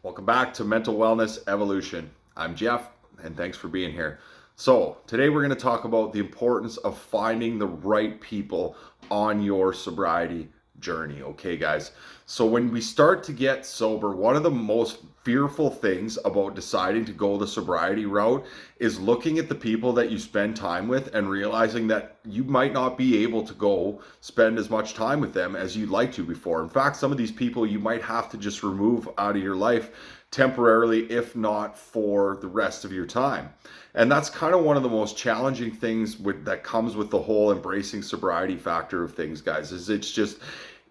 Welcome back to Mental Wellness Evolution. I'm Jeff, and thanks for being here. So, today we're going to talk about the importance of finding the right people on your sobriety journey. Okay, guys. So, when we start to get sober, one of the most fearful things about deciding to go the sobriety route is looking at the people that you spend time with and realizing that you might not be able to go spend as much time with them as you'd like to before. In fact, some of these people you might have to just remove out of your life temporarily, if not for the rest of your time. And that's kind of one of the most challenging things that comes with the whole embracing sobriety factor of things, guys, is it's just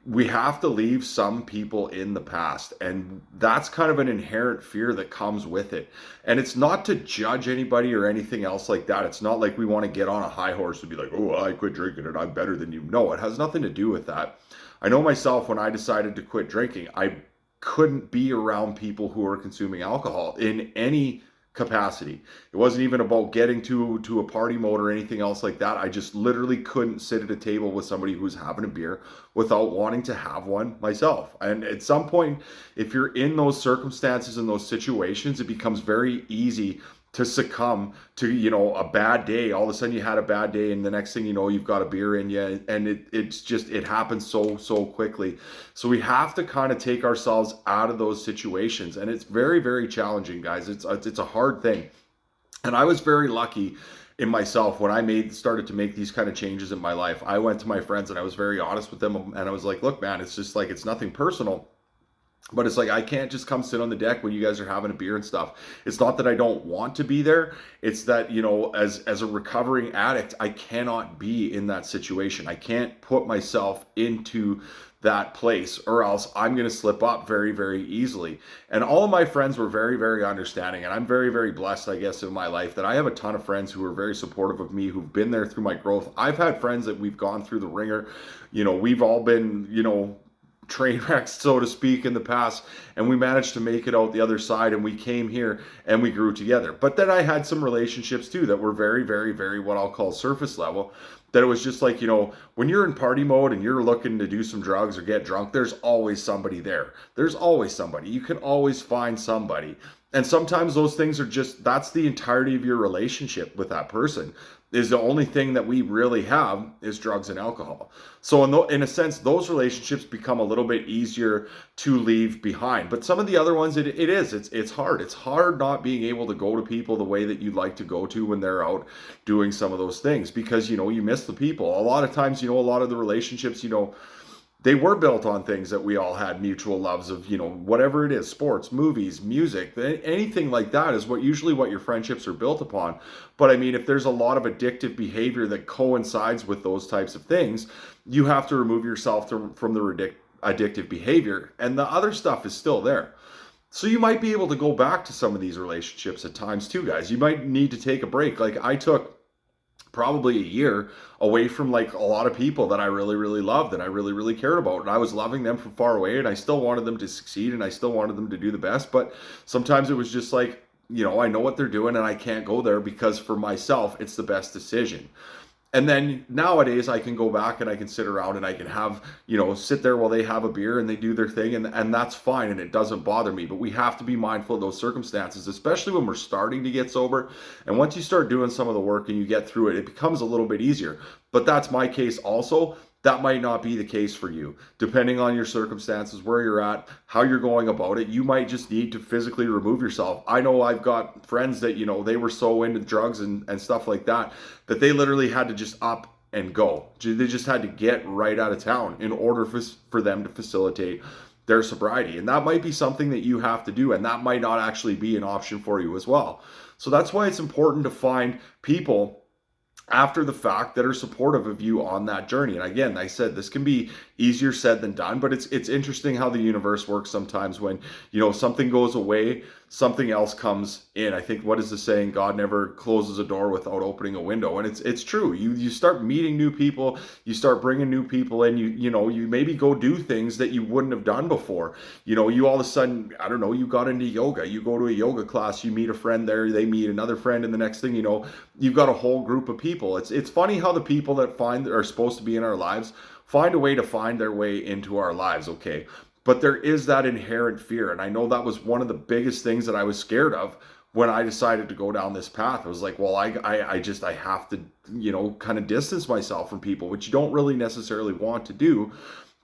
we have to leave some people in the past, and that's kind of an inherent fear that comes with it. And it's not to judge anybody or anything else like that. It's not like we want to get on a high horse and be like, oh, I quit drinking and I'm better than you. No, it has nothing to do with that. I know myself, when I decided to quit drinking, I couldn't be around people who are consuming alcohol in any capacity. It wasn't even about getting to a party mode or anything else like that. I just literally couldn't sit at a table with somebody who's having a beer without wanting to have one myself. And at some point, if you're in those circumstances and those situations, it becomes very easy to succumb to, a bad day. All of a sudden you had a bad day, and the next thing you know, you've got a beer in you, and it happens so quickly. So we have to kind of take ourselves out of those situations, and it's very, very challenging, guys. It's a hard thing. And I was very lucky in myself when I started to make these kind of changes in my life. I went to my friends and I was very honest with them, and I was like, look, man, it's just like, it's nothing personal. But it's like, I can't just come sit on the deck when you guys are having a beer and stuff. It's not that I don't want to be there. It's that, as a recovering addict, I cannot be in that situation. I can't put myself into that place, or else I'm going to slip up very, very easily. And all of my friends were very, very understanding. And I'm very, very blessed, I guess, in my life that I have a ton of friends who are very supportive of me, who've been there through my growth. I've had friends that we've gone through the ringer. We've all been, train wrecks, so to speak, in the past, and we managed to make it out the other side, and we came here and we grew together. But then I had some relationships too that were very, very, very, what I'll call surface level, that it was just like, when you're in party mode and you're looking to do some drugs or get drunk, there's always somebody there. There's always somebody. You can always find somebody. And sometimes those things are that's the entirety of your relationship with that person. Is the only thing that we really have is drugs and alcohol. So in a sense, those relationships become a little bit easier to leave behind. But some of the other ones, it's hard. It's hard not being able to go to people the way that you'd like to go to when they're out doing some of those things, because, you miss the people. A lot of times, a lot of the relationships, they were built on things that we all had mutual loves of, whatever it is, sports, movies, music, anything like that is usually what your friendships are built upon. But I mean, if there's a lot of addictive behavior that coincides with those types of things, you have to remove yourself from the addictive behavior, and the other stuff is still there. So you might be able to go back to some of these relationships at times too, guys. You might need to take a break. Like, I took probably a year away from like a lot of people that I really, really loved and I really, really cared about. And I was loving them from far away, and I still wanted them to succeed, and I still wanted them to do the best. But sometimes it was just like, I know what they're doing and I can't go there because for myself, it's the best decision. And then nowadays I can go back and I can sit around and I can have, sit there while they have a beer and they do their thing, and that's fine, and it doesn't bother me. But we have to be mindful of those circumstances, especially when we're starting to get sober. And once you start doing some of the work and you get through it, it becomes a little bit easier. But that's my case also. That might not be the case for you. Depending on your circumstances, where you're at, how you're going about it, you might just need to physically remove yourself. I know I've got friends that, they were so into drugs and stuff like that, that they literally had to just up and go. They just had to get right out of town in order for them to facilitate their sobriety. And that might be something that you have to do, and that might not actually be an option for you as well. So that's why it's important to find people after the fact that are supportive of you on that journey. And again, I said this can be easier said than done, but it's interesting how the universe works sometimes. When something goes away, something else comes in. I think, what is the saying? God never closes a door without opening a window. And it's true. You start meeting new people, you start bringing new people in, you maybe go do things that you wouldn't have done before. You all of a sudden, I don't know, you got into yoga, you go to a yoga class, you meet a friend there, they meet another friend, and the next thing you know, you've got a whole group of people. It's funny how the people that are supposed to be in our lives find a way to find their way into our lives, okay? But there is that inherent fear. And I know that was one of the biggest things that I was scared of when I decided to go down this path. I was like, well, I have to, kind of distance myself from people, which you don't really necessarily want to do.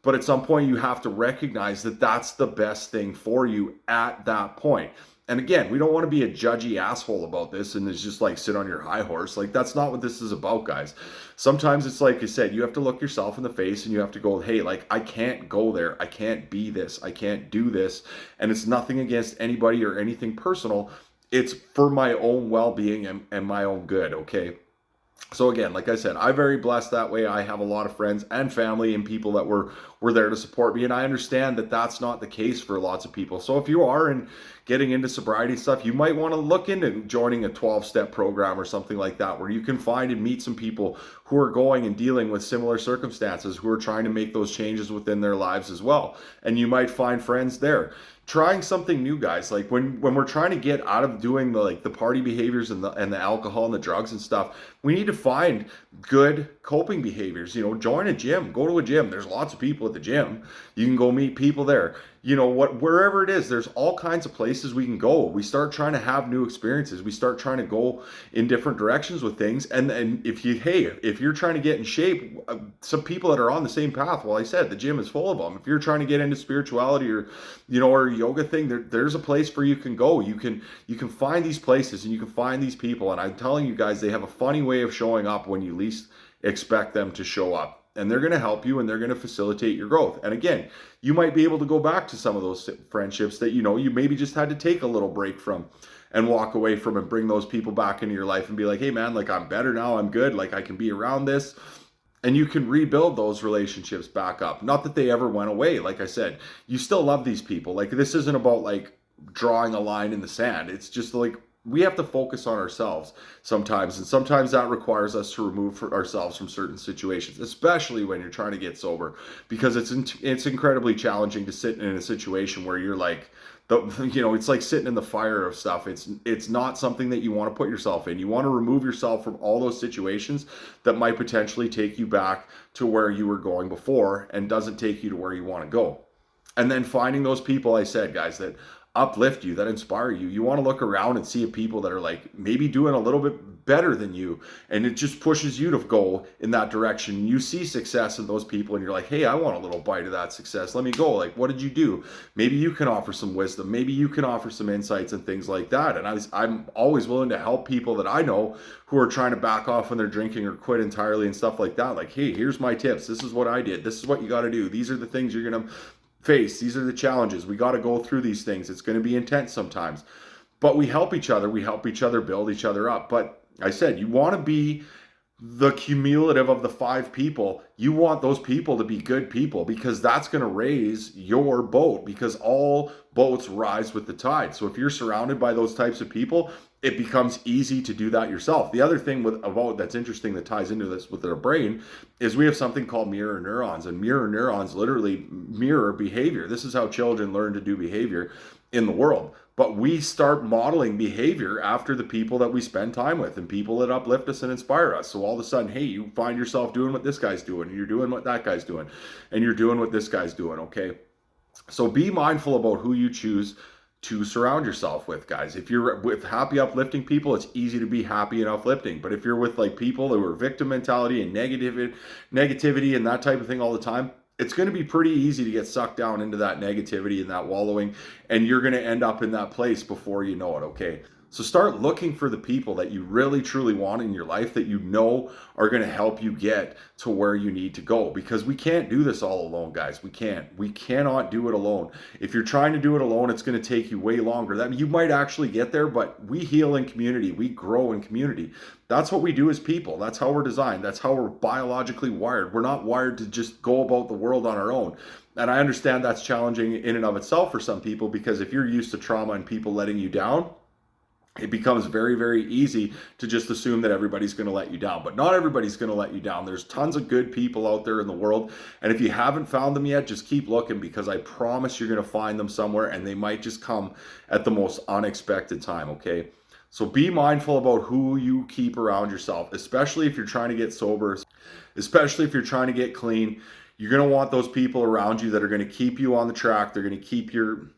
But at some point, you have to recognize that that's the best thing for you at that point. And again, we don't want to be a judgy asshole about this and it's just like sit on your high horse. Like, that's not what this is about, guys. Sometimes it's like I said, you have to look yourself in the face and you have to go, hey, like, I can't go there. I can't be this. I can't do this. And it's nothing against anybody or anything personal. It's for my own well-being and my own good, okay? So again, like I said, I'm very blessed that way. I have a lot of friends and family and people that were there to support me, and I understand that that's not the case for lots of people. So if you are getting into sobriety stuff, you might want to look into joining a 12-step program or something like that, where you can find and meet some people who are going and dealing with similar circumstances, who are trying to make those changes within their lives as well. And you might find friends there. Trying something new, guys. Like when we're trying to get out of doing the party behaviors and the alcohol and the drugs and stuff, we need to find good coping behaviors. Join a gym, go to a gym. There's lots of people at the gym. You can go meet people there. Wherever it is, there's all kinds of places we can go. We start trying to have new experiences. We start trying to go in different directions with things. And if you're trying to get in shape, some people that are on the same path, well, I said the gym is full of them. If you're trying to get into spirituality or a yoga thing, there's a place where you can go. You can find these places and you can find these people. And I'm telling you guys, they have a funny way of showing up when you least expect them to show up. And they're going to help you and they're going to facilitate your growth. And again, you might be able to go back to some of those friendships that you maybe just had to take a little break from and walk away from, and bring those people back into your life and be like, hey man, like, I'm better now, I'm good, like, I can be around this. And you can rebuild those relationships back up. Not that they ever went away. Like I said, you still love these people. Like, this isn't about like drawing a line in the sand. It's just like, we have to focus on ourselves sometimes. And sometimes that requires us to remove ourselves from certain situations, especially when you're trying to get sober, because it's incredibly challenging to sit in a situation where you're like, it's like sitting in the fire of stuff. It's not something that you want to put yourself in. You want to remove yourself from all those situations that might potentially take you back to where you were going before and doesn't take you to where you want to go. And then finding those people, I said, guys, that uplift you, that inspire you. You want to look around and see people that are like maybe doing a little bit better than you, and it just pushes you to go in that direction. You see success in those people and you're like, hey, I want a little bite of that success. Let me go. Like, what did you do? Maybe you can offer some wisdom. Maybe you can offer some insights and things like that. And I'm always willing to help people that I know who are trying to back off when they're drinking or quit entirely and stuff like that. Like, hey, here's my tips. This is what I did. This is what you got to do. These are the things you're going to face. These are the challenges. We got to go through these things. It's going to be intense sometimes, but we help each other. We help each other build each other up. But I said, you want to be the cumulative of the 5 people. You want those people to be good people, because that's going to raise your boat, because all boats rise with the tide. So if you're surrounded by those types of people, it becomes easy to do that yourself. The other thing about that's interesting that ties into this with our brain is we have something called mirror neurons, and mirror neurons literally mirror behavior. This is how children learn to do behavior in the world. But we start modeling behavior after the people that we spend time with and people that uplift us and inspire us. So all of a sudden, hey, you find yourself doing what this guy's doing, and you're doing what that guy's doing, and you're doing what this guy's doing, okay? So be mindful about who you choose to surround yourself with, guys. If you're with happy, uplifting people, it's easy to be happy and uplifting. But if you're with like people who are victim mentality and negativity and that type of thing all the time, it's going to be pretty easy to get sucked down into that negativity and that wallowing, and you're going to end up in that place before you know it, okay? So start looking for the people that you really truly want in your life, that you know are going to help you get to where you need to go, because we can't do this all alone, guys. We cannot do it alone. If you're trying to do it alone, it's going to take you way longer. That you might actually get there, but we heal in community. We grow in community. That's what we do as people. That's how we're designed. That's how we're biologically wired. We're not wired to just go about the world on our own. And I understand that's challenging in and of itself for some people, because if you're used to trauma and people letting you down, it becomes very, very easy to just assume that everybody's going to let you down. But not everybody's going to let you down. There's tons of good people out there in the world. And if you haven't found them yet, just keep looking, because I promise you're going to find them somewhere, and they might just come at the most unexpected time, okay? So be mindful about who you keep around yourself, especially if you're trying to get sober, especially if you're trying to get clean. You're going to want those people around you that are going to keep you on the track. They're going to keep you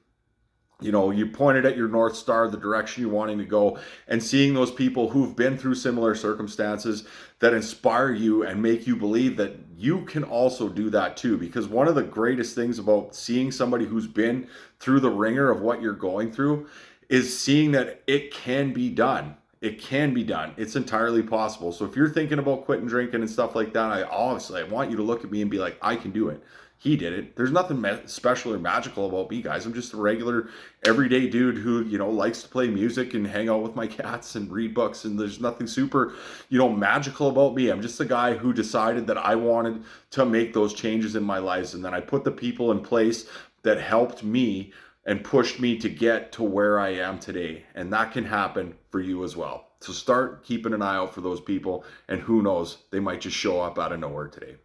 pointed at your North Star, the direction you're wanting to go, and seeing those people who've been through similar circumstances that inspire you and make you believe that you can also do that too. Because one of the greatest things about seeing somebody who's been through the ringer of what you're going through is seeing that it can be done. It can be done. It's entirely possible. So if you're thinking about quitting drinking and stuff like that, I want you to look at me and be like, I can do it. He did it. There's nothing special or magical about me, guys. I'm just a regular, everyday dude who, likes to play music and hang out with my cats and read books. And there's nothing super, magical about me. I'm just a guy who decided that I wanted to make those changes in my life. And then I put the people in place that helped me and pushed me to get to where I am today. And that can happen for you as well. So start keeping an eye out for those people. And who knows, they might just show up out of nowhere today.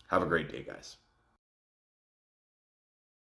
Have a great day, guys.